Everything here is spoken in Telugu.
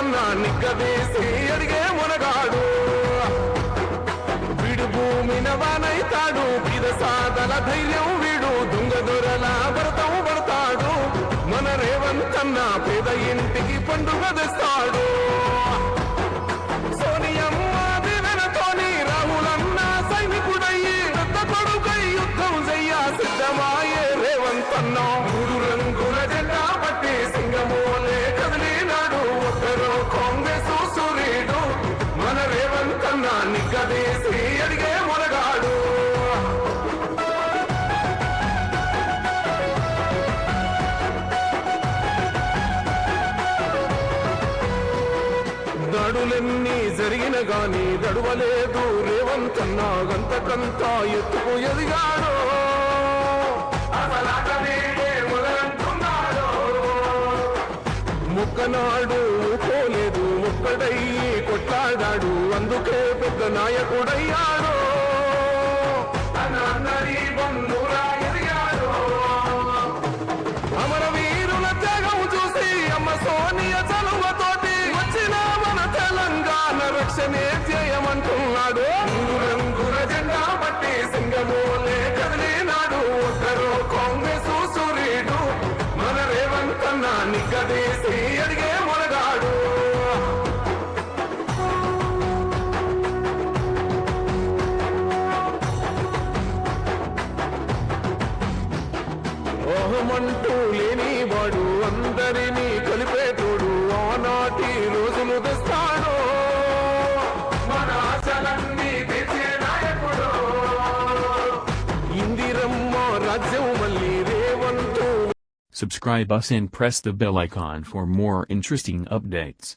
రేవంతన్న నిగ్గదీసి అడిగే మునగాడు వీడు భూమిన వానైతాడు పిద సాదల ధైర్యం వీడు దొంగ దొరల భరతం పడతాడు మన రేవంతన్న పేద ఇంటికి పండుగ తెస్తాడు సోనియమ్మ దివెనతోని రాహులన్న సైనికుడయ్యి పెద్ద కొడుకై యుద్ధం చెయ్య సిద్ధమాయే రేవంతన్న మూడు రంగుల జెండా పట్టి సింగమోలే కదిలినాడు ఒక్కరో కాంగ్రెస్ సూర్యుడు మన రేవంతన్న నిగ్గదీసి అడిగే మొనగాడు దాడులెన్ని జరిగిన గాని దడువలేదు రేవంతన్న గంతకంతా ఎత్తుకు ఎదిగాడు ముక్కనాడు పోలేదు ఒక్కడయ్యి కొట్లాడాడు అందుకే పెద్ద నాయకుడయ్యాడు అమరవీరుల త్యాగం చూసి అమ్మ సోనియ చలువతోటి వచ్చిన మన తెలంగాణ రక్షణే చేయమంటున్నాడు రంగుల జెండా పట్టి సింగమోలే కదిలినాడు ఒక్కరో కాంగ్రెస్ సూర్యుడు మన రేవంతన్న నిగ్గదీసి అడిగే మొనగాడు ఓహమంటూ లేనివాడు అందరినీ కలిపేటోడు ఆనాటి రోజులు తెస్తాడు మన ఆశలన్నీ తెచ్చే నాయకుడు ఇందిరమ్మ రాజ్యం మళ్ళీ Revanth Subscribe us and press the bell icon for more interesting updates.